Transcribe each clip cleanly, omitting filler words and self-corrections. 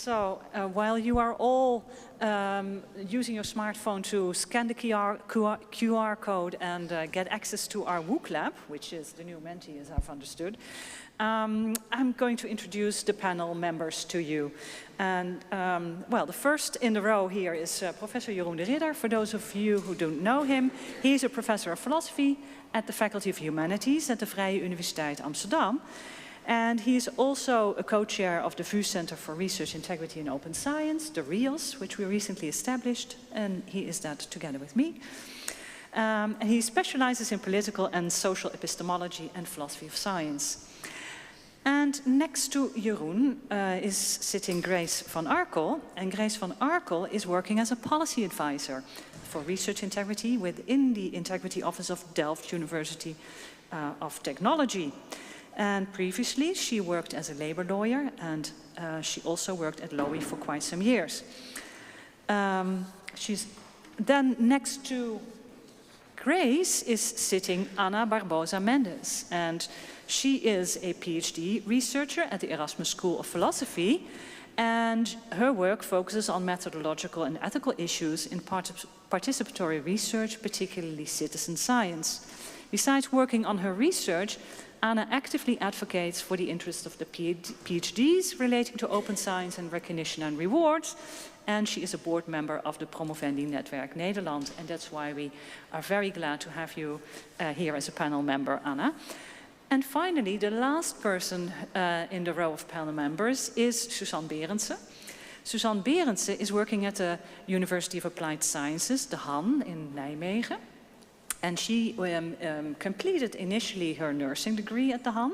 While you are all using your smartphone to scan the QR code and get access to our WOOC lab, which is the new Menti, as I've understood, I'm going to introduce the panel members to you. And well, the first in the row here is Professor Jeroen de Ridder. For those of you who don't know him, he's a professor of philosophy at the Faculty of Humanities at the Vrije Universiteit Amsterdam. And he is also a co-chair of the VU Center for Research Integrity and Open Science, the RIOS, which we recently established, and he is that together with me. And he specializes in political and social epistemology and philosophy of science. And next to Jeroen is sitting Grace van Arkel, and Grace van Arkel is working as a policy advisor for research integrity within the Integrity Office of Delft University of Technology. And previously, she worked as a labor lawyer, and she also worked at Lowy for quite some years. She's then next to Grace is sitting Anna Barbosa Mendes, and she is a PhD researcher at the Erasmus School of Philosophy, and her work focuses on methodological and ethical issues in participatory research, particularly citizen science. Besides working on her research, Anna actively advocates for the interests of the PhDs relating to open science and recognition and rewards. And she is a board member of the Promovendi Netwerk Nederland. And that's why we are very glad to have you here as a panel member, Anna. And finally, the last person in the row of panel members is Suzanne Berentsen. Suzanne Berentsen is working at the University of Applied Sciences, the Han, in Nijmegen. And she completed initially her nursing degree at the Han,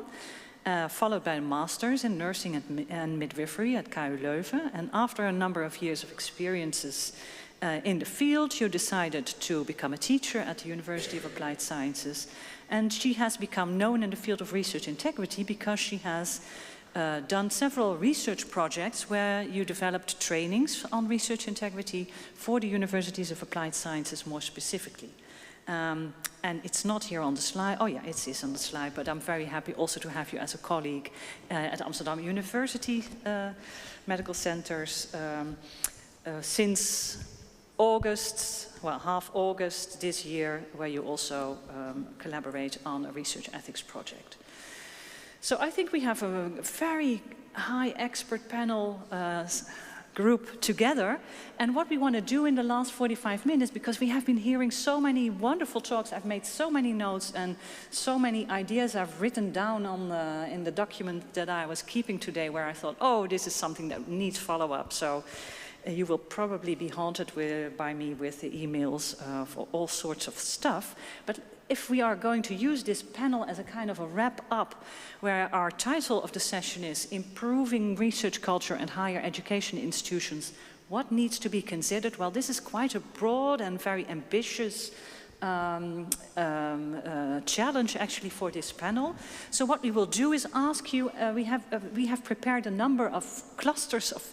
followed by a master's in nursing and midwifery at KU Leuven. And after a number of years of experiences in the field, she decided to become a teacher at the University of Applied Sciences. And she has become known in the field of research integrity because she has done several research projects where you developed trainings on research integrity for the Universities of Applied Sciences more specifically. And it's not here on the slide. Oh yeah, it is on the slide, but I'm very happy also to have you as a colleague at Amsterdam University Medical Centers since August, well, half August this year, where you also collaborate on a research ethics project. So I think we have a very high expert panel group together, and what we want to do in the last 45 minutes, because we have been hearing so many wonderful talks, I've made so many notes and so many ideas I've written down on in the document that I was keeping today, where I thought, oh, this is something that needs follow-up. So you will probably be haunted by me with the emails for all sorts of stuff. But if we are going to use this panel as a kind of a wrap-up, where our title of the session is Improving Research Culture and Higher Education Institutions, what needs to be considered? Well, this is quite a broad and very ambitious challenge actually for this panel. So what we will do is ask you, we have prepared a number of clusters of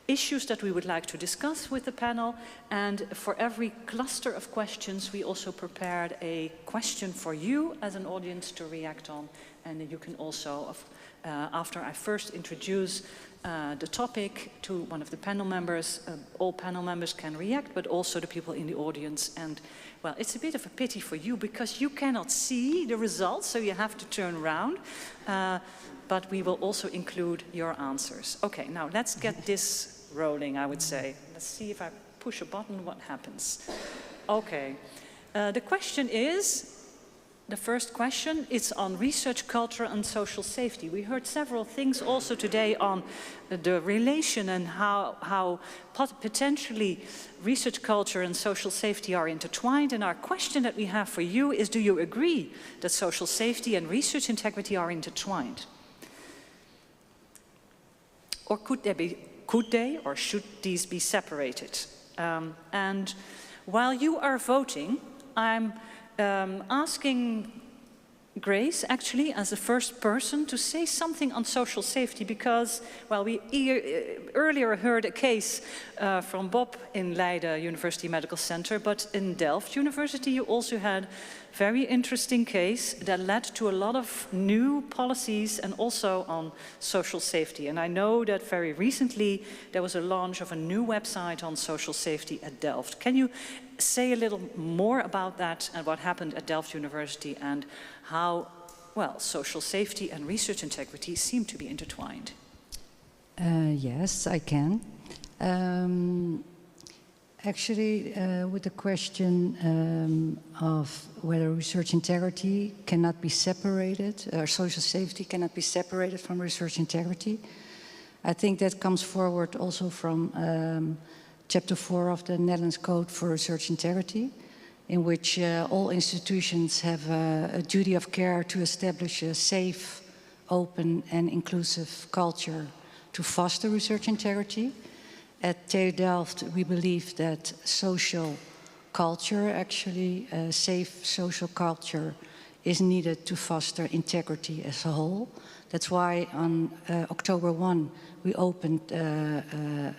issues that we would like to discuss with the panel, and for every cluster of questions we also prepared a question for you as an audience to react on, and you can also, after I first introduce the topic to one of the panel members, all panel members can react, but also the people in the audience. And well, it's a bit of a pity for you because you cannot see the results, so you have to turn around. But we will also include your answers. Okay, now let's get this rolling, I would say. Let's see if I push a button, what happens. Okay, the question is, the first question, it's on research culture and social safety. We heard several things also today on the relation and how potentially research culture and social safety are intertwined. And our question that we have for you is, do you agree that social safety and research integrity are intertwined? Or could they or should these be separated? And while you are voting, I'm asking Grace, actually, as the first person to say something on social safety, because, well, we earlier heard a case from Bob in Leiden University Medical Center, but in Delft University you also had a very interesting case that led to a lot of new policies and also on social safety. And I know that very recently there was a launch of a new website on social safety at Delft. Can you say a little more about that and what happened at Delft University and how, well, social safety and research integrity seem to be intertwined? Yes, I can. Actually, with the question of whether research integrity cannot be separated, or social safety cannot be separated from research integrity, I think that comes forward also from Chapter 4 of the Netherlands Code for Research Integrity, in which all institutions have a duty of care to establish a safe, open and inclusive culture to foster research integrity. At TU Delft, we believe that social culture, actually, a safe social culture, is needed to foster integrity as a whole. That's why on October 1, we opened a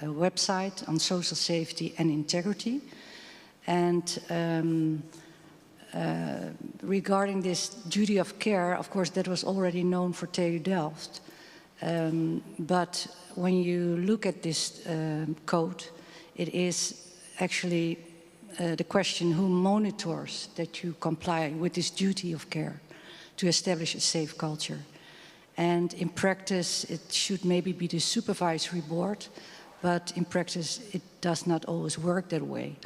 website on social safety and integrity. And regarding this duty of care, of course, that was already known for TU Delft. But when you look at this code, it is actually the question who monitors that you comply with this duty of care to establish a safe culture. And in practice, it should maybe be the supervisory board, but in practice, it does not always work that way.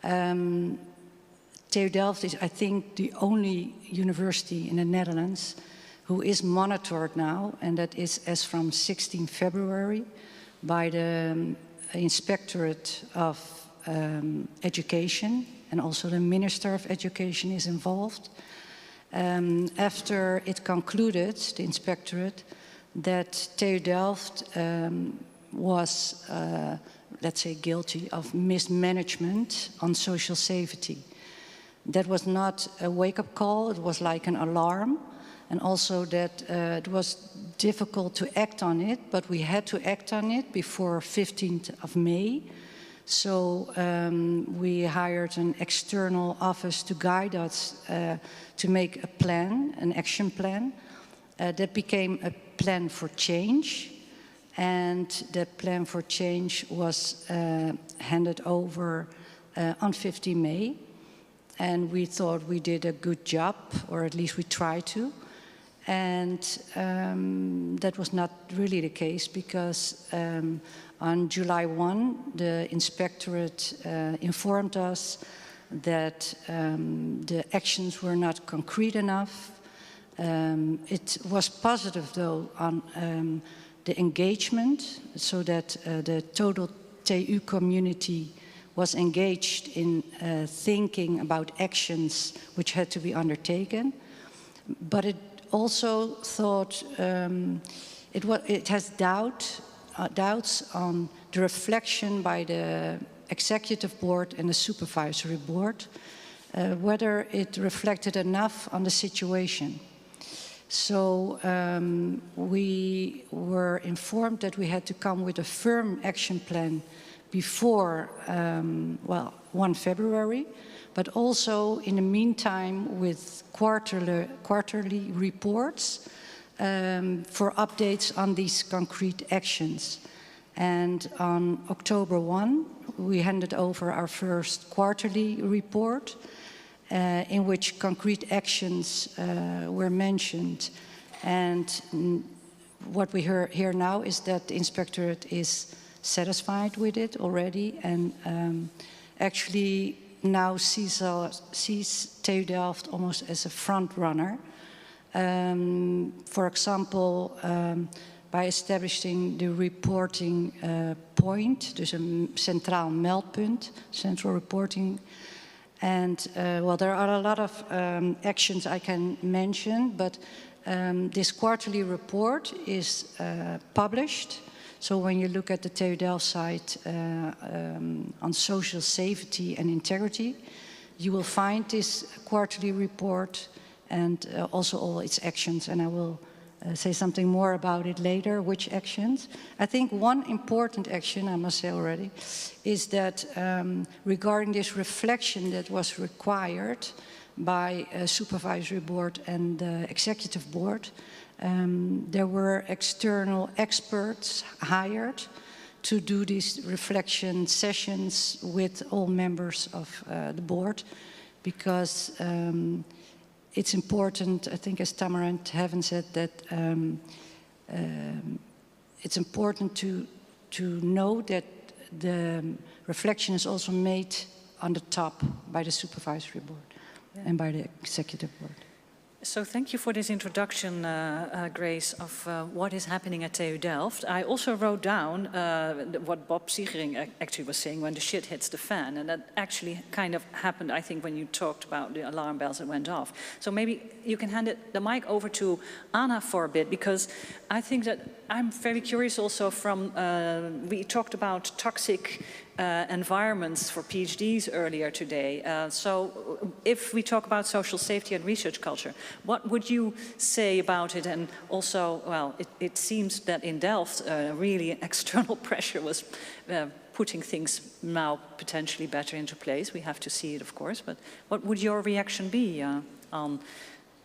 TU Delft is, I think, the only university in the Netherlands who is monitored now, and that is as from 16 February by the Inspectorate of Education, and also the Minister of Education is involved. After it concluded, the Inspectorate, that TU Delft was, let's say, guilty of mismanagement on social safety. That was not a wake-up call, it was like an alarm, and also that it was difficult to act on it, but we had to act on it before 15th of May. So we hired an external office to guide us to make a plan, an action plan. That became a plan for change. And that plan for change was handed over on 15 May. And we thought we did a good job, or at least we tried to. And that was not really the case, because on July 1, the Inspectorate informed us that the actions were not concrete enough. It was positive, though, on the engagement, so that the total TU community was engaged in thinking about actions which had to be undertaken. But it also thought it has doubts on the reflection by the executive board and the supervisory board, whether it reflected enough on the situation. So we were informed that we had to come with a firm action plan before, well, 1 February, but also in the meantime with quarterly reports for updates on these concrete actions. And on October 1, we handed over our first quarterly report in which concrete actions were mentioned. And what we hear now is that the Inspectorate is satisfied with it already, and actually now sees TU Delft almost as a front runner. For example, by establishing the reporting point, dus een centraal meldpunt, central reporting. And well, there are a lot of actions I can mention, but this quarterly report is published. So when you look at the TU Delft site on social safety and integrity, you will find this quarterly report, and also all its actions, and I will say something more about it later, which actions. I think one important action, I must say already, is that regarding this reflection that was required by a supervisory board and the executive board, there were external experts hired to do these reflection sessions with all members of the board, because it's important, I think, as Tamara and Heaven said, that it's important to know that the reflection is also made on the top by the supervisory board and by the executive board. So thank you for this introduction, Grace, of what is happening at TU Delft. I also wrote down what Bob Siegering actually was saying when the shit hits the fan. And that actually kind of happened, I think, when you talked about the alarm bells that went off. So maybe you can hand the mic over to Anna for a bit, because I think that I'm very curious also from, we talked about toxic environments for PhDs earlier today. So if we talk about social safety and research culture, what would you say about it? And also, well, it seems that in Delft, really external pressure was putting things now potentially better into place. We have to see it, of course, but what would your reaction be on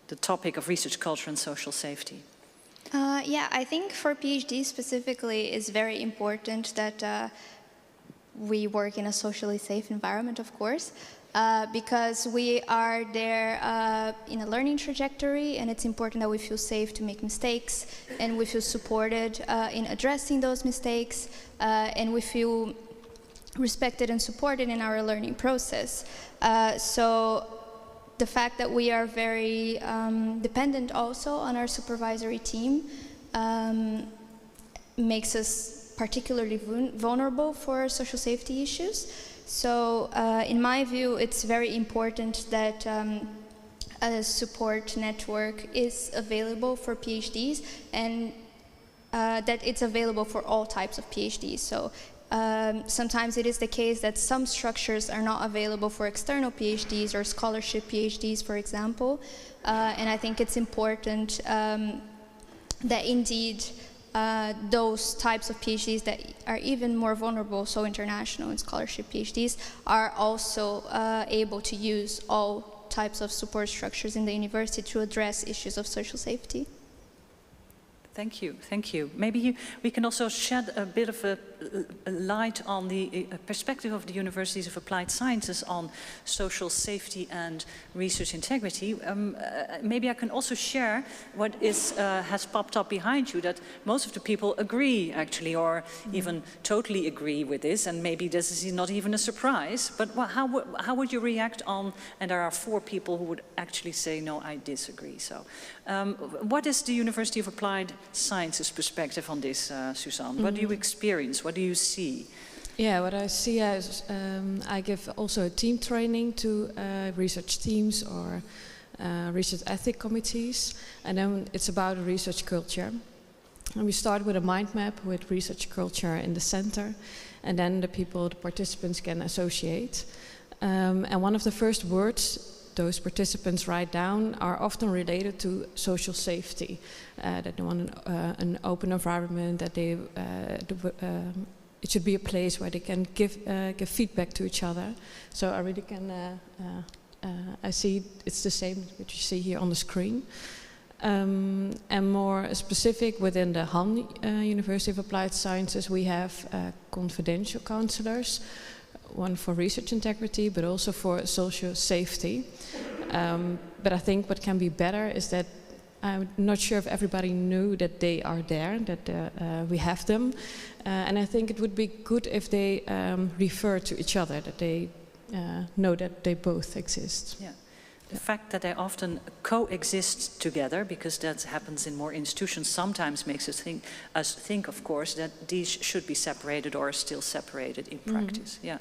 the topic of research culture and social safety? Yeah, I think for PhD specifically, it's very important that we work in a socially safe environment, of course, because we are there in a learning trajectory, and it's important that we feel safe to make mistakes, and we feel supported in addressing those mistakes, and we feel respected and supported in our learning process. So the fact that we are very dependent also on our supervisory team makes us particularly vulnerable for social safety issues. So in my view, it's very important that a support network is available for PhDs, and that it's available for all types of PhDs. So sometimes it is the case that some structures are not available for external PhDs or scholarship PhDs, for example. And I think it's important that indeed those types of PhDs that are even more vulnerable, so international and scholarship PhDs, are also able to use all types of support structures in the university to address issues of social safety. Thank you, thank you. Maybe we can also shed a bit of a light on the perspective of the Universities of Applied Sciences on social safety and research integrity. Maybe I can also share what has popped up behind you, that most of the people agree, actually, or even totally agree with this, and maybe this is not even a surprise. But how would you react on, and there are 4 people who would actually say, no, I disagree. So what is the University of Applied Sciences perspective on this, Suzanne? What do you experience? What do you see? Yeah, what I see is I give also team training to research teams or research ethic committees, and then it's about research culture. And we start with a mind map with research culture in the center, and then the participants can associate. And one of the first words those participants write down are often related to social safety, that they want an open environment, that they it should be a place where they can give feedback to each other. So I really can I see it's the same which you see here on the screen. And more specific, within the Han University of Applied Sciences, we have confidential counselors, one for research integrity, but also for social safety. But I think what can be better is that I'm not sure if everybody knew that they are there, that we have them. And I think it would be good if they refer to each other, that they know that they both exist. Yeah. The fact that they often coexist together, because that happens in more institutions, sometimes makes us think, of course, that these should be separated or are still separated in practice. Yeah.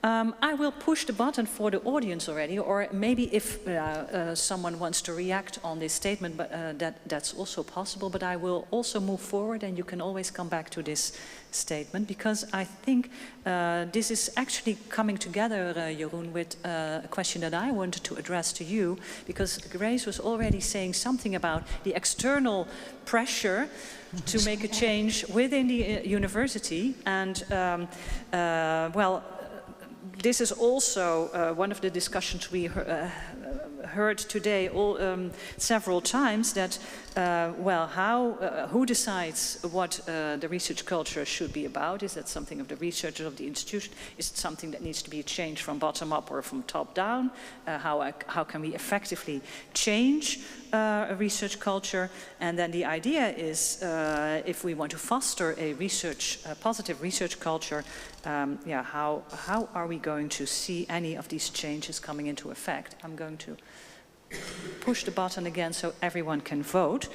I will push the button for the audience already, or maybe if someone wants to react on this statement, but that's also possible. But I will also move forward, and you can always come back to this statement, because I think this is actually coming together, Jeroen, with a question that I wanted to address to you, because Grace was already saying something about the external pressure to make a change within the university, and well, this is also one of the discussions we heard today several times, that well, who decides what the research culture should be about? Is that something of the researchers of the institution? Is it something that needs to be changed from bottom up or from top down? How can we effectively change a research culture? And then the idea is, if we want to foster a positive research culture, yeah, how are we going to see any of these changes coming into effect? I'm going to push the button again so everyone can vote.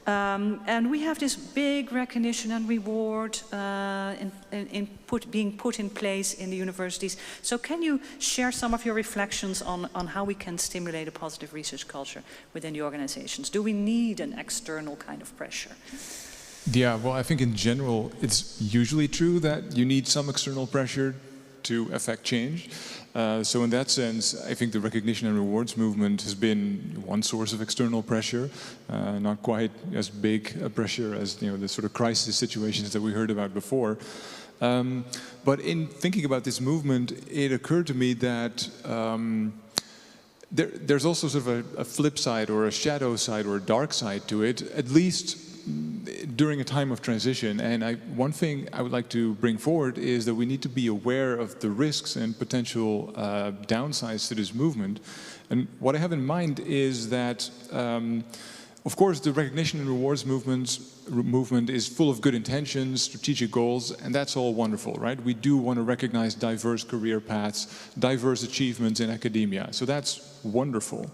And we have this big recognition and reward being put in place in the universities. So can you share some of your reflections on how we can stimulate a positive research culture within the organizations? Do we need an external kind of pressure? Yeah, well, I think in general, it's usually true that you need some external pressure to affect change. So in that sense, I think the recognition and rewards movement has been one source of external pressure, not quite as big a pressure as the sort of crisis situations that we heard about before. But in thinking about this movement, it occurred to me that there's also sort of a flip side or a shadow side or a dark side to it, at least during a time of transition. And one thing I would like to bring forward is that we need to be aware of the risks and potential downsides to this movement. And what I have in mind is that, of course, the recognition and rewards movement is full of good intentions, strategic goals, and that's all wonderful, right? We do want to recognize diverse career paths, diverse achievements in academia. So that's wonderful.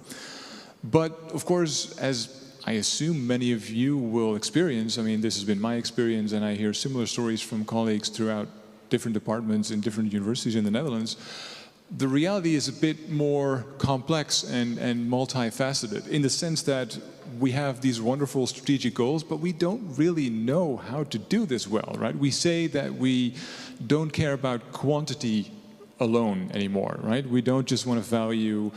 But, of course, as I assume many of you will experience, I mean, this has been my experience, and I hear similar stories from colleagues throughout different departments in different universities in the Netherlands. The reality is a bit more complex and multifaceted, in the sense that we have these wonderful strategic goals, but we don't really know how to do this well, right? We say that we don't care about quantity alone anymore, right? We don't just want to value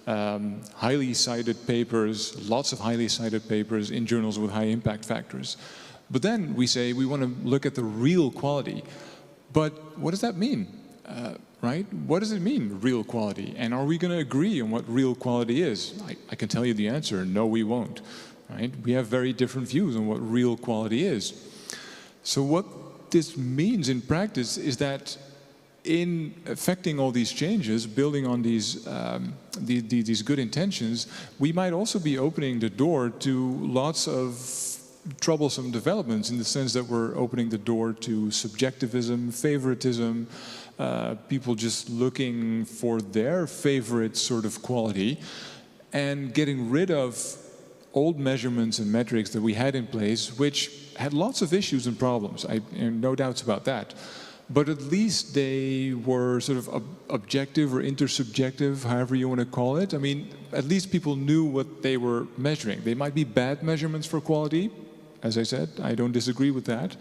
highly cited papers, lots of highly cited papers in journals with high impact factors. But then we say we want to look at the real quality. But what does that mean, right? What does it mean, real quality? And are we going to agree on what real quality is? I can tell you the answer, no, we won't, right? We have very different views on what real quality is. So what this means in practice is that in affecting all these changes, building on these good intentions, we might also be opening the door to lots of troublesome developments, in the sense that we're opening the door to subjectivism, favoritism, people just looking for their favorite sort of quality, and getting rid of old measurements and metrics that we had in place, which had lots of issues and problems. No doubts about that. But at least they were sort of objective or intersubjective, however you want to call it. I mean, at least people knew what they were measuring. They might be bad measurements for quality, as I said, I don't disagree with that.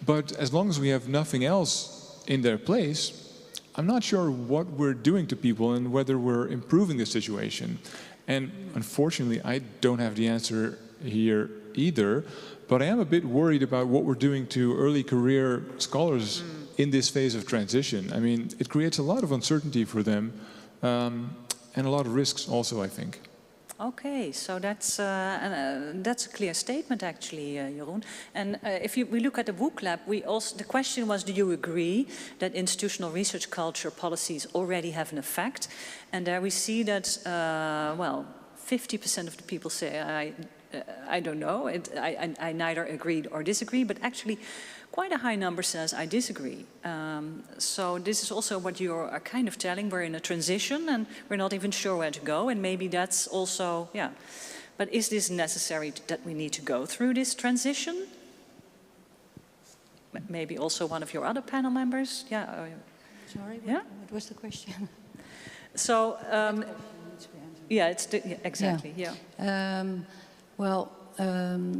But as long as we have nothing else in their place, I'm not sure what we're doing to people and whether we're improving the situation. And unfortunately, I don't have the answer here either, but I am a bit worried about what we're doing to early career scholars in this phase of transition. I mean, it creates a lot of uncertainty for them, and a lot of risks also, I think. Okay, so that's a clear statement, actually, Jeroen. And if we look at the WOOC Lab, the question was, do you agree that institutional research culture policies already have an effect? And there we see that, well, 50% of the people say, I don't know, I neither agree or disagree, but actually quite a high number says I disagree. So this is also what you are kind of telling. We're in a transition and we're not even sure where to go, and maybe that's also, yeah. But is this necessary that we need to go through this transition? Maybe also one of your other panel members? Yeah. Sorry, Yeah? what was the question? So, yeah, exactly, Yeah. yeah. Well,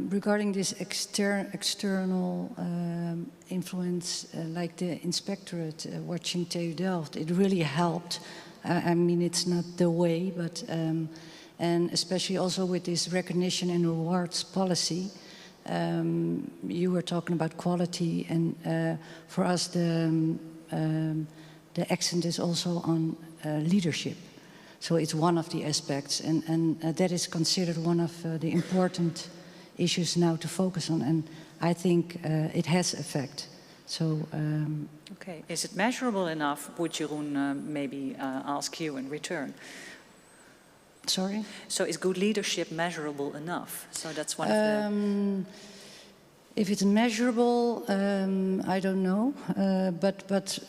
regarding this external influence, like the inspectorate watching TU Delft, it really helped. I mean, it's not the way, but and especially also with this recognition and rewards policy. You were talking about quality, and for us, the accent is also on leadership. So it's one of the aspects, and that is considered one of the important issues now to focus on, and I think it has effect. So. Okay, is it measurable enough? Would Jeroen maybe ask you in return? Sorry? So is good leadership measurable enough? So that's one of the... If it's measurable, I don't know, but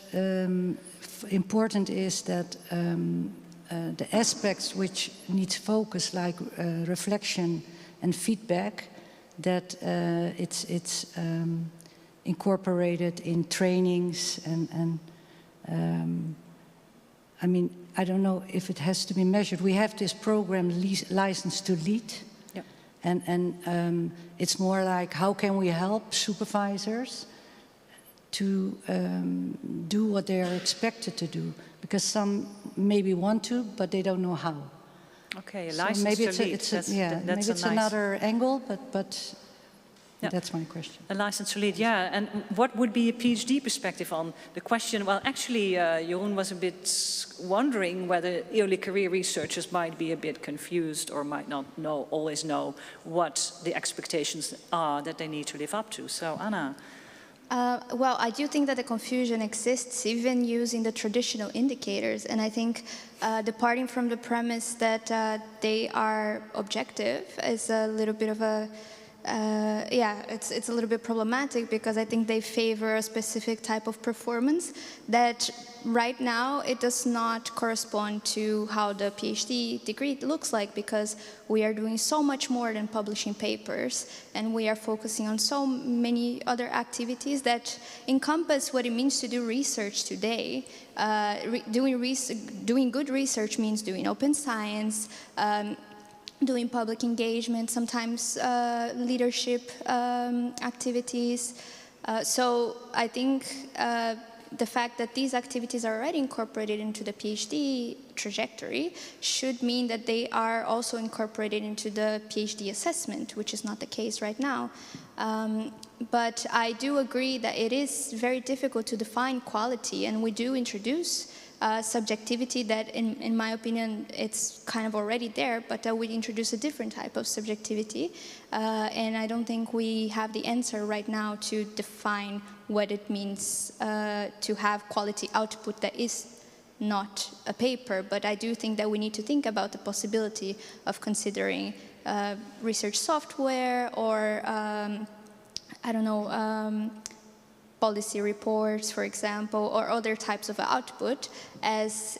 important is that the aspects which need focus, like reflection and feedback, that it's incorporated in trainings and I mean, I don't know if it has to be measured. We have this program, License to Lead, Yep. and it's more like how can we help supervisors to do what they are expected to do, because some maybe want to, but they don't know how. Okay, a So license maybe to lead. maybe it's another angle, but Yeah. that's my question. A license to lead, yeah. And what would be a PhD perspective on the question? Well, actually, Jeroen was a bit wondering whether early career researchers might be a bit confused or might not always know what the expectations are that they need to live up to. So, Anna. Well, I do think that the confusion exists even using the traditional indicators, and I think departing from the premise that they are objective is a little bit of a it's a little bit problematic, because I think they favor a specific type of performance that right now it does not correspond to how the PhD degree looks like, because we are doing so much more than publishing papers, and we are focusing on so many other activities that encompass what it means to do research today. Doing good research means doing open science, doing public engagement, sometimes leadership activities. So I think the fact that these activities are already incorporated into the PhD trajectory should mean that they are also incorporated into the PhD assessment, which is not the case right now. But I do agree that it is very difficult to define quality, and we do introduce subjectivity that, in my opinion, it's kind of already there, but we introduce a different type of subjectivity. And I don't think we have the answer right now to define what it means to have quality output that is not a paper. But I do think that we need to think about the possibility of considering research software or, I don't know, policy reports, for example, or other types of output as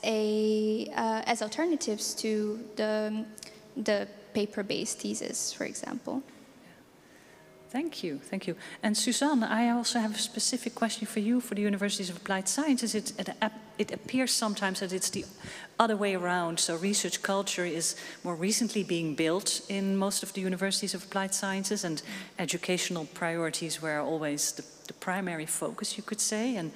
alternatives to the paper-based thesis, for example. Thank you, thank you. And Suzanne, I also have a specific question for you for the Universities of Applied Sciences. It appears sometimes that it's the other way around. So research culture is more recently being built in most of the Universities of Applied Sciences, and educational priorities were always the primary focus, you could say. And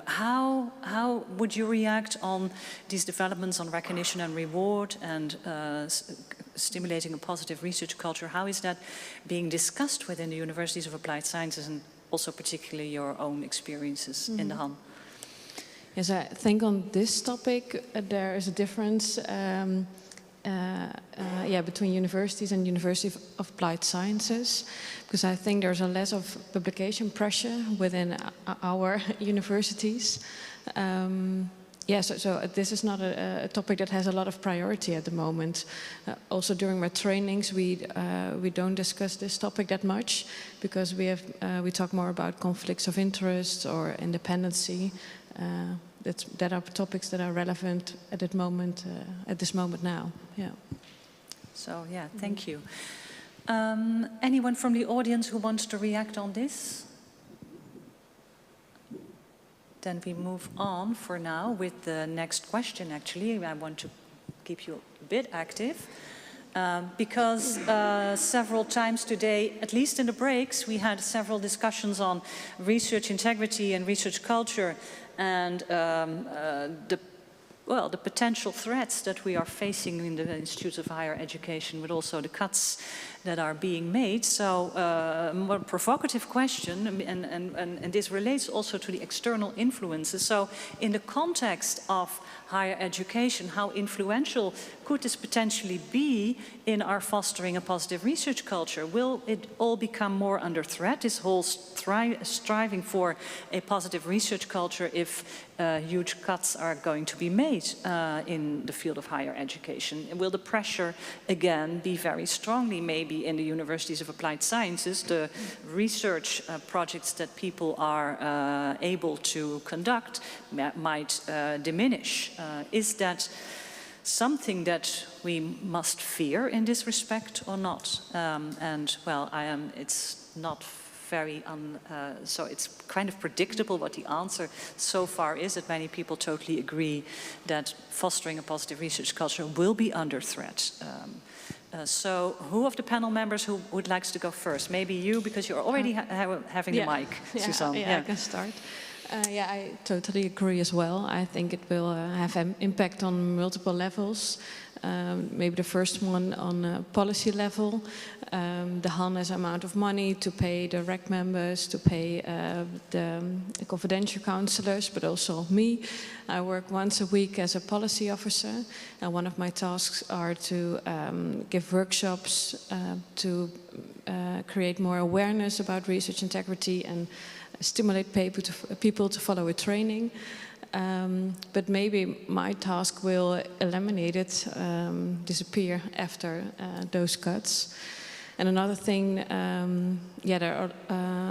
how would you react on these developments on recognition and reward and stimulating a positive research culture? How is that being discussed within the Universities of Applied Sciences, and also particularly your own experiences in the Han? Yes, I think on this topic there is a difference between universities and University of Applied Sciences, because I think there's a less of publication pressure within our universities. So this is not a topic that has a lot of priority at the moment. Also during my trainings, we don't discuss this topic that much, because we talk more about conflicts of interest or independency. That are topics that are relevant at this moment now. Yeah. So yeah, thank you. Anyone from the audience who wants to react on this? Then we move on for now with the next question, actually. I want to keep you a bit active. Because several times today, at least in the breaks, we had several discussions on research integrity and research culture and the potential threats that we are facing in the institutes of higher education, with also the cuts that are being made. So a more provocative question, and this relates also to the external influences. So in the context of higher education, how influential could this potentially be in our fostering a positive research culture? Will it all become more under threat, this whole striving for a positive research culture, if huge cuts are going to be made in the field of higher education? Will the pressure again be very strongly maybe in the universities of applied sciences, the research projects that people are able to conduct might diminish? Is that something that we must fear in this respect or not? It's not very, so it's kind of predictable what the answer so far is, that many people totally agree that fostering a positive research culture will be under threat. So who of the panel members who would like to go first? Maybe you, because you're already having the mic, Suzanne. I can start. I totally agree as well. I think it will have an impact on multiple levels. Maybe the first one on a policy level. The HAN has amount of money to pay the REC members, to pay the confidential counselors, but also me. I work once a week as a policy officer, and one of my tasks are to give workshops to create more awareness about research integrity and stimulate people to follow a training. But maybe my task will eliminate it, disappear after those cuts. And another thing, there are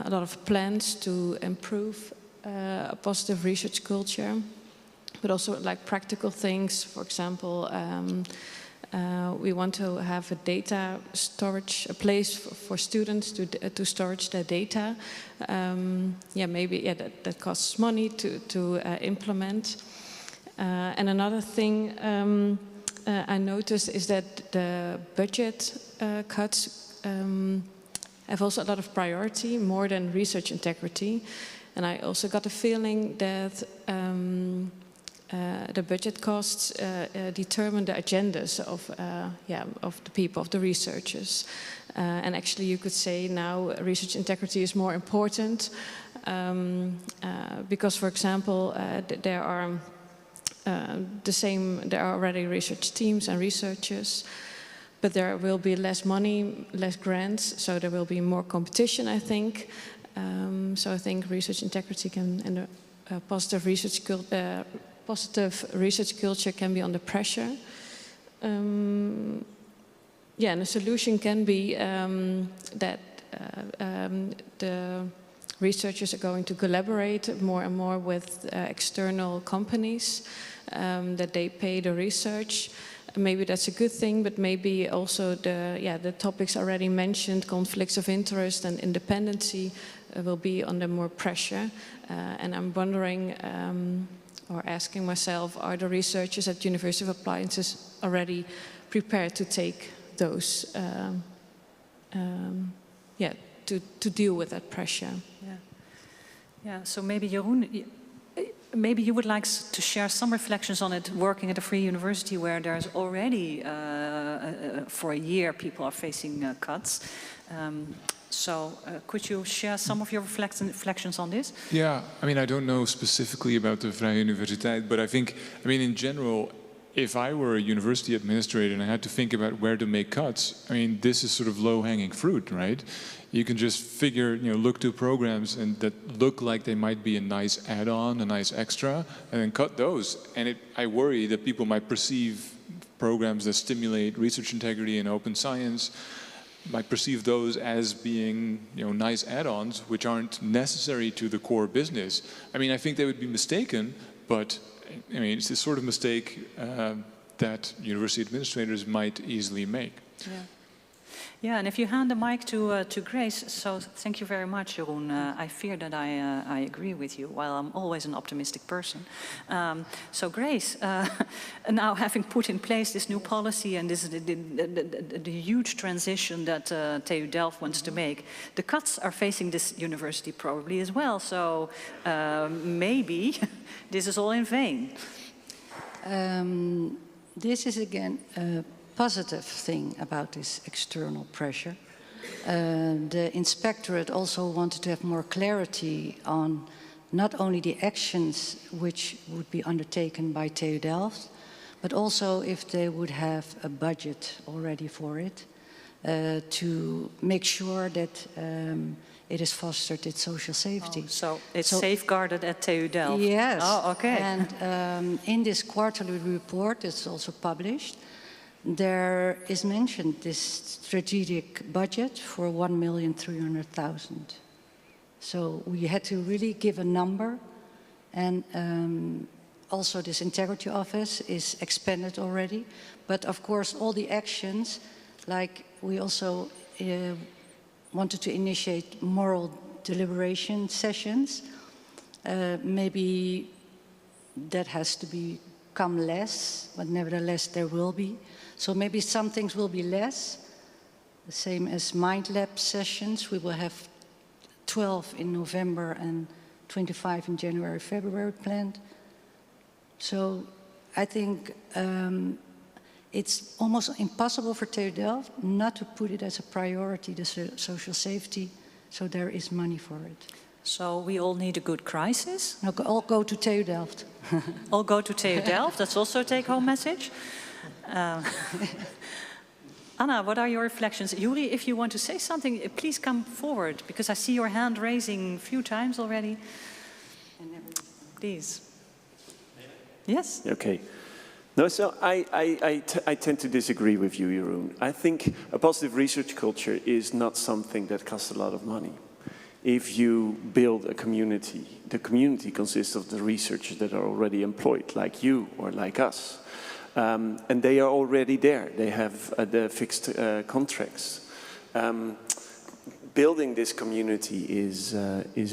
a lot of plans to improve a positive research culture, but also like practical things. For example, we want to have a data storage, a place for students to storage their data. That costs money to implement. And another thing I noticed is that the budget cuts have also a lot of priority, more than research integrity. And I also got a feeling that the budget costs determine the agendas of the people, of the researchers. And actually you could say now research integrity is more important because, for example, there are already research teams and researchers, but there will be less money, less grants, so there will be more competition, I think. So I think research integrity and positive research culture can be under pressure. And the solution can be that the researchers are going to collaborate more and more with external companies, that they pay the research. Maybe that's a good thing, but maybe also the topics already mentioned, conflicts of interest and independency, will be under more pressure. And I'm wondering, or asking myself, are the researchers at University of Applied Sciences already prepared to take those, to deal with that pressure? Yeah. So maybe Jeroen, maybe you would like to share some reflections on it, working at a free university where there's already, for a year, people are facing cuts. So could you share some of your reflections on this? Yeah, I mean, I don't know specifically about the Vrije Universiteit, but I think, in general, if I were a university administrator and I had to think about where to make cuts, this is sort of low-hanging fruit, right? You can just figure, look to programs and that look like they might be a nice add-on, a nice extra, and then cut those. And I worry that people might perceive programs that stimulate research integrity and open science, might perceive those as being, nice add-ons which aren't necessary to the core business. I think they would be mistaken, but it's the sort of mistake that university administrators might easily make. Yeah, and if you hand the mic to Grace, so thank you very much, Jeroen. I fear that I agree with you, while I'm always an optimistic person. So Grace, now having put in place this new policy and this the huge transition that TU Delft wants to make, the cuts are facing this university probably as well. So maybe this is all in vain. This is again a positive thing about this external pressure. The inspectorate also wanted to have more clarity on not only the actions which would be undertaken by TU Delft, but also if they would have a budget already for it, to make sure that it is fostered its social safety. Oh, so it's safeguarded at TU Delft? Yes. Oh, okay. And in this quarterly report, it's also published, there is mentioned this strategic budget for 1,300,000. So we had to really give a number, and also this integrity office is expanded already. But of course, all the actions, like we also wanted to initiate moral deliberation sessions. Maybe that has to become less, but nevertheless there will be. So maybe some things will be less, the same as Mind Lab sessions. We will have 12 in November and 25 in January, February planned. So I think it's almost impossible for TU Delft not to put it as a priority, the social safety, so there is money for it. So we all need a good crisis? No, all go to TU Delft. All go to TU Delft, that's also a take-home message. Anna, what are your reflections? Yuri, if you want to say something, please come forward, because I see your hand raising a few times already. Please. Yes? Okay. No, so I tend to disagree with you, Jeroen. I think a positive research culture is not something that costs a lot of money. If you build a community, the community consists of the researchers that are already employed, like you or like us. And they are already there. They have the fixed contracts. Building this community is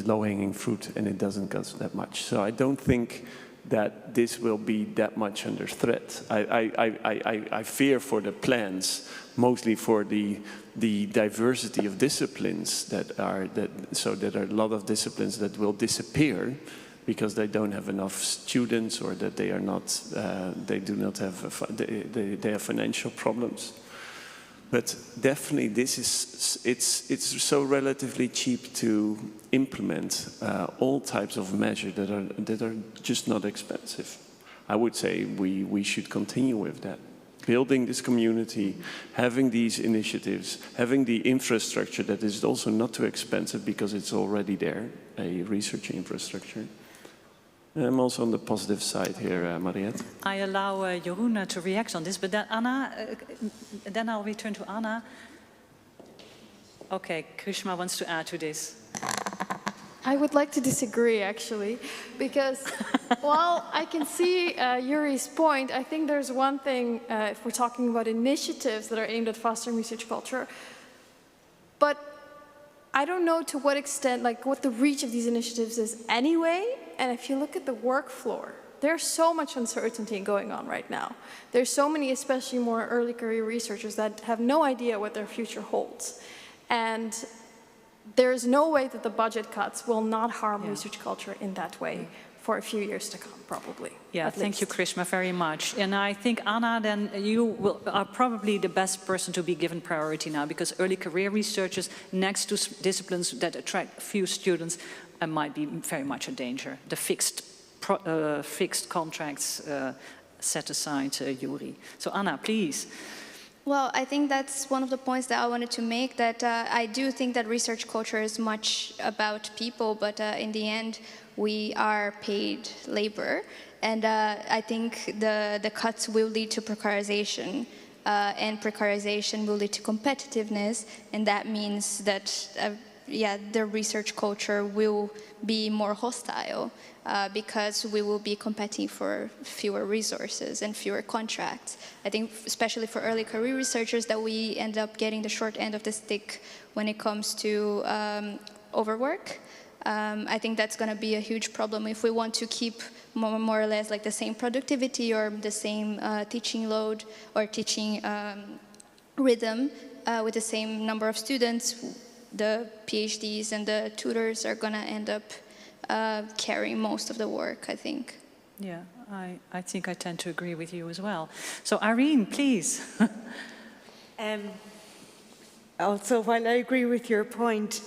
low-hanging fruit, and it doesn't cost that much. So I don't think that this will be that much under threat. I fear for the plans, mostly for the diversity of disciplines there are a lot of disciplines that will disappear because they don't have enough students, or that they are not, they have financial problems. But definitely, it's so relatively cheap to implement all types of measures that are just not expensive. I would say we should continue with that. Building this community, having these initiatives, having the infrastructure that is also not too expensive because it's already there, a research infrastructure. I'm also on the positive side here, Mariette. I allow Jeroen to react on this, but then Anna, then I'll return to Anna. Okay, Krishma wants to add to this. I would like to disagree, actually, because while I can see Yuri's point, I think there's one thing, if we're talking about initiatives that are aimed at fostering research culture, but I don't know to what extent, like what the reach of these initiatives is anyway. And if you look at the work floor, there's so much uncertainty going on right now. There's so many, especially more early career researchers, that have no idea what their future holds. And there's no way that the budget cuts will not harm research culture in that way for a few years to come, probably. Yeah, thank you, Krishma, very much. And I think, Anna, then you are probably the best person to be given priority now, because early career researchers, next to disciplines that attract few students, might be very much a danger. The fixed contracts set aside, Yuri. So, Anna, please. Well, I think that's one of the points that I wanted to make, that I do think that research culture is much about people, but in the end, we are paid labor. And I think the cuts will lead to precarization, and precarization will lead to competitiveness, and that means that the research culture will be more hostile because we will be competing for fewer resources and fewer contracts. I think especially for early career researchers that we end up getting the short end of the stick when it comes to overwork. I think that's going to be a huge problem if we want to keep more or less like the same productivity or the same teaching load or teaching rhythm with the same number of students. The PhDs and the tutors are going to end up carrying most of the work, I think. Yeah, I think I tend to agree with you as well. So Irene, please. Also, while I agree with your point,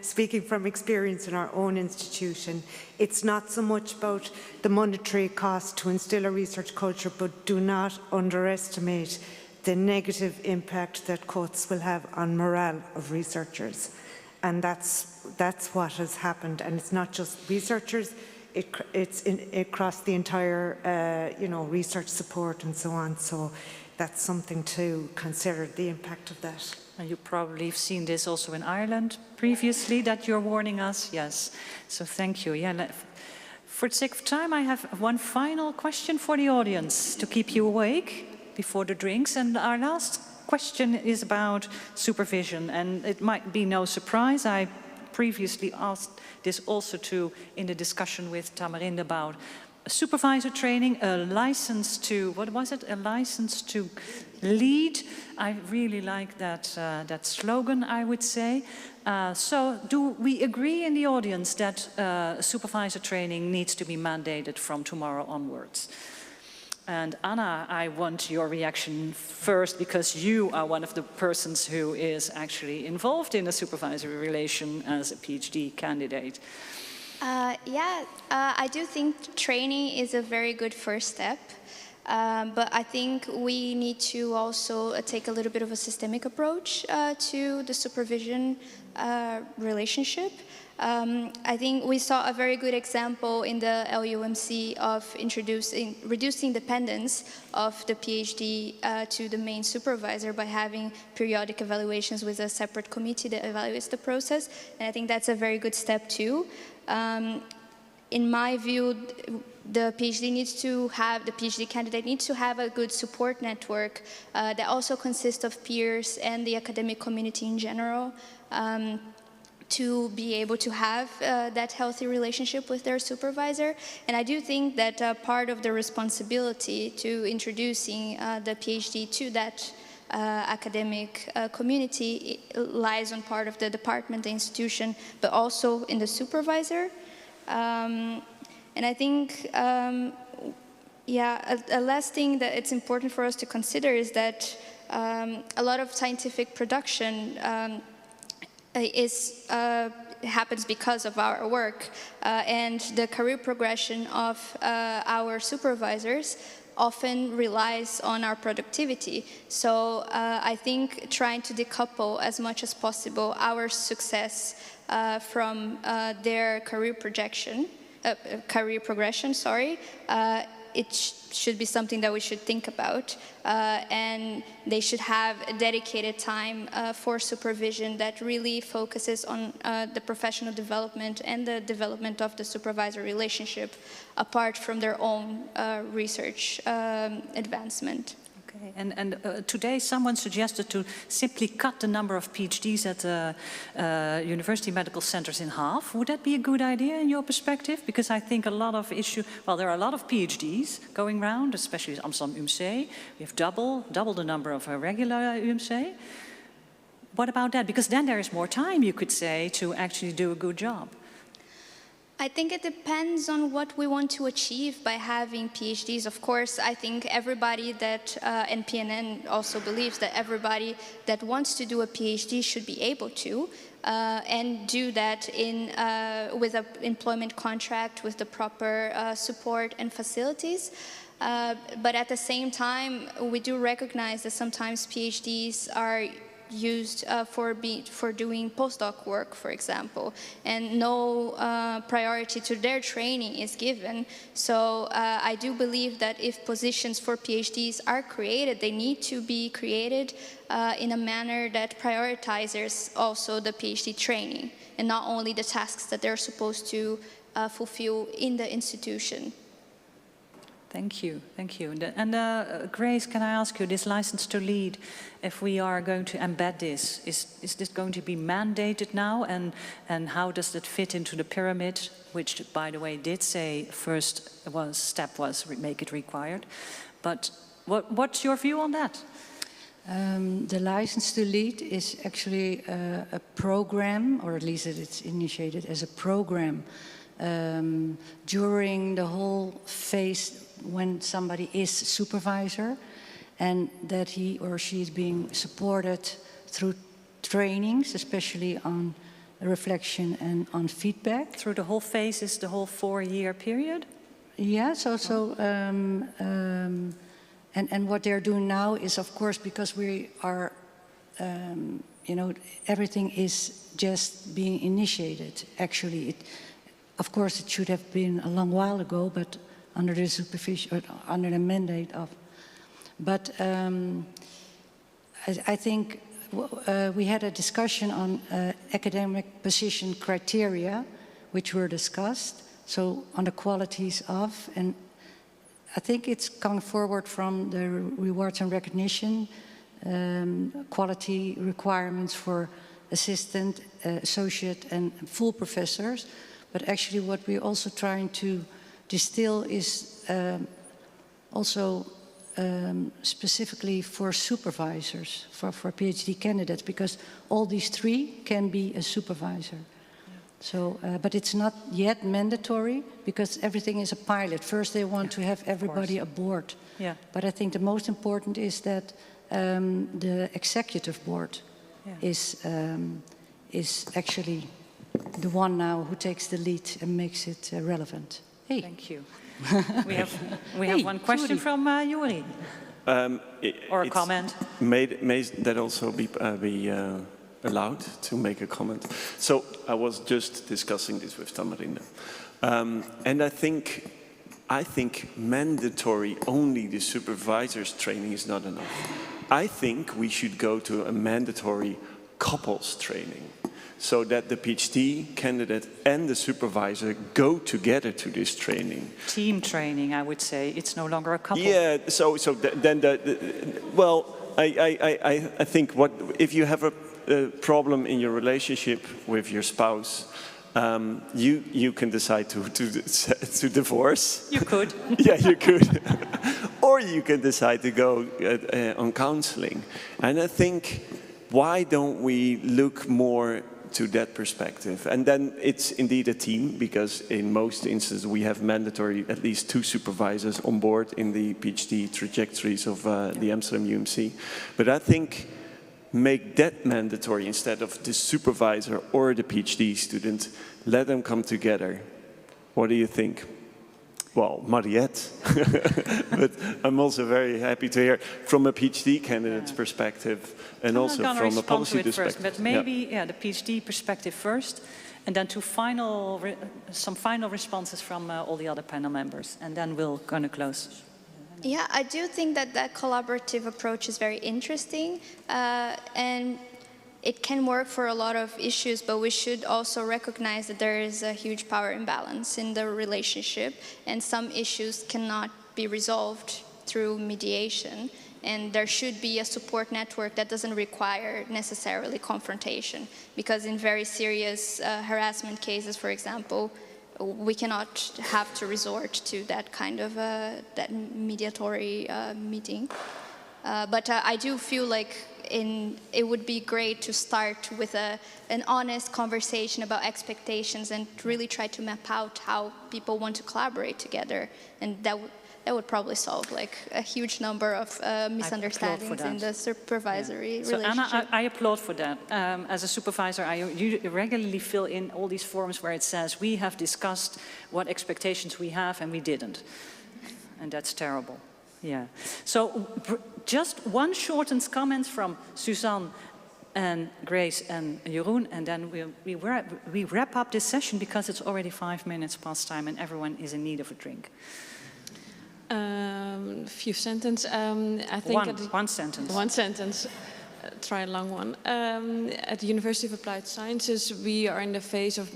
speaking from experience in our own institution, it's not so much about the monetary cost to instill a research culture, but do not underestimate the negative impact that cuts will have on morale of researchers. And that's what has happened. And it's not just researchers, it's across the entire research support and so on. So that's something to consider, the impact of that. And you probably have seen this also in Ireland previously, that you're warning us. Yes. So thank you. Yeah. For the sake of time, I have one final question for the audience to keep you awake before the drinks. And our last question is about supervision. And it might be no surprise. I previously asked this also in the discussion with Tamarinde about supervisor training, a license to, what was it? A license to lead. I really like that slogan, I would say. So do we agree in the audience that supervisor training needs to be mandated from tomorrow onwards? And Anna, I want your reaction first, because you are one of the persons who is actually involved in a supervisory relation as a PhD candidate. I do think training is a very good first step, but I think we need to also take a little bit of a systemic approach to the supervision relationship. I think we saw a very good example in the LUMC of reducing dependence of the PhD to the main supervisor by having periodic evaluations with a separate committee that evaluates the process. And I think that's a very good step too. In my view, the PhD candidate needs to have a good support network that also consists of peers and the academic community in general, to be able to have that healthy relationship with their supervisor. And I do think that part of the responsibility to introducing the PhD to that academic community lies on part of the department, the institution, but also in the supervisor. And I think, a last thing that it's important for us to consider is that a lot of scientific production happens because of our work, and the career progression of our supervisors often relies on our productivity. So I think trying to decouple as much as possible our success from their career progression, it should be something that we should think about, and they should have a dedicated time for supervision that really focuses on the professional development and the development of the supervisor relationship apart from their own research advancement. Okay, and today someone suggested to simply cut the number of PhDs at university medical centers in half. Would that be a good idea in your perspective? Because I think there are a lot of PhDs going around, especially at Amsterdam UMC. We have double the number of regular UMC. What about that? Because then there is more time, you could say, to actually do a good job. I think it depends on what we want to achieve by having PhDs. Of course, I think everybody that, and PNN also believes that everybody that wants to do a PhD should be able to, and do that with an employment contract with the proper support and facilities. But at the same time, we do recognize that sometimes PhDs are used for doing postdoc work, for example, and no priority to their training is given. So I do believe that if positions for PhDs are created, they need to be created in a manner that prioritizes also the PhD training and not only the tasks that they're supposed to fulfill in the institution. Thank you, thank you. And Grace, can I ask you, this license to lead, if we are going to embed this, is this going to be mandated now? And how does that fit into the pyramid, which, by the way, did say first step was make it required. But what's your view on that? The license to lead is actually a program, or at least it's initiated as a program during the whole phase when somebody is supervisor, and that he or she is being supported through trainings, especially on reflection and on feedback. Through the whole phase is the whole 4-year period? Yeah, and what they're doing now is, of course, because we are, you know, everything is just being initiated. Actually, of course, it should have been a long while ago, but under the supervision, under the mandate of. But I think we had a discussion on academic position criteria, which were discussed. So on the qualities of, and I think it's coming forward from the rewards and recognition, quality requirements for assistant, associate, and full professors. But actually what we're also trying to distill is also specifically for supervisors, for PhD candidates, because all these 3 can be a supervisor. So, but it's not yet mandatory because everything is a pilot. First, they want to have everybody aboard. Yeah. But I think the most important is that the executive board is actually the one now who takes the lead and makes it relevant. Hey. Thank you. we have one question from Jeroen. Or a comment. May that also be allowed to make a comment? So I was just discussing this with Tamarinde, and I think mandatory only the supervisor's training is not enough. I think we should go to a mandatory couples training, so that the PhD candidate and the supervisor go together to this training. Team training, I would say. It's no longer a couple. Yeah. Then well, I think if you have a problem in your relationship with your spouse, you can decide to divorce. You could. Yeah, you could. Or you can decide to go on counseling. And I think, why don't we look more to that perspective? And then it's indeed a team, because in most instances we have mandatory at least 2 supervisors on board in the PhD trajectories of the Amsterdam UMC. But I think make that mandatory instead of the supervisor or the PhD student. Let them come together. What do you think? Well, Mariette. But I'm also very happy to hear from a PhD candidate's perspective, and also from a policy perspective. But maybe the PhD perspective first, and then some final responses from all the other panel members, and then we're going to close. Yeah, I do think that collaborative approach is very interesting, and it can work for a lot of issues, but we should also recognize that there is a huge power imbalance in the relationship, and some issues cannot be resolved through mediation, and there should be a support network that doesn't require necessarily confrontation, because in very serious harassment cases, for example, we cannot have to resort to that kind of that mediatory meeting. But I do feel like it would be great to start with an honest conversation about expectations and really try to map out how people want to collaborate together, and that would probably solve like a huge number of misunderstandings in the supervisory relationship. So Anna, I applaud for that. As a supervisor, you regularly fill in all these forms where it says we have discussed what expectations we have and we didn't, and that's terrible. Yeah. So just one shortened comment from Suzanne and Grace and Jeroen, and then we wrap up this session because it's already 5 minutes past time and everyone is in need of a drink. A few sentences. I think one sentence. One sentence. Try a long one. At the University of Applied Sciences, we are in the phase of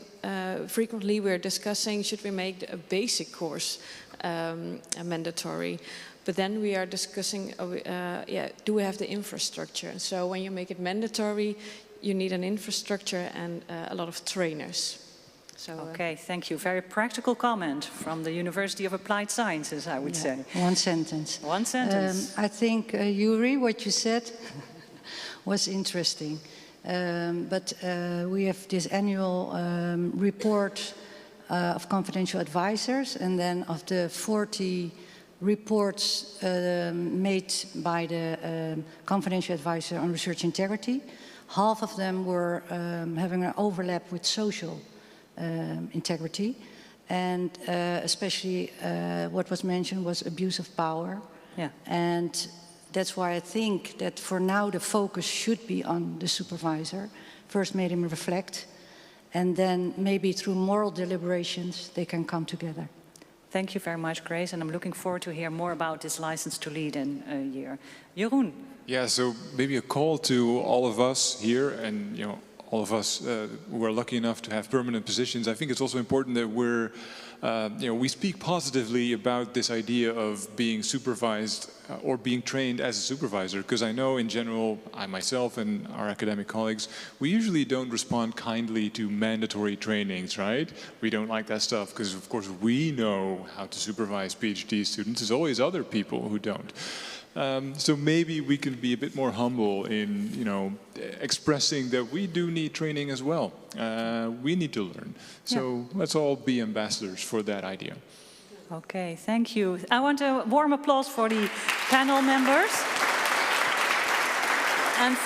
frequently we're discussing should we make a basic course mandatory. But then we are discussing, do we have the infrastructure? So when you make it mandatory, you need an infrastructure and a lot of trainers. So, okay, thank you. Very practical comment from the University of Applied Sciences, I would say. One sentence. One sentence. I think, Yuri, what you said was interesting. But we have this annual report of confidential advisors, and then of the 40 reports made by the confidential advisor on research integrity, half of them were having an overlap with social integrity, and especially what was mentioned was abuse of power. Yeah. And that's why I think that for now the focus should be on the supervisor. First made him reflect, and then maybe through moral deliberations they can come together. Thank you very much, Grace, and I'm looking forward to hear more about this license to lead in a year. Jeroen. Yeah, so maybe a call to all of us here, and all of us who are lucky enough to have permanent positions. I think it's also important that we speak positively about this idea of being supervised or being trained as a supervisor, because I know in general, I myself and our academic colleagues, we usually don't respond kindly to mandatory trainings, right? We don't like that stuff because of course we know how to supervise PhD students. There's always other people who don't. So maybe we can be a bit more humble in, expressing that we do need training as well. We need to learn. So let's all be ambassadors for that idea. Okay, thank you. I want a warm applause for the panel members. And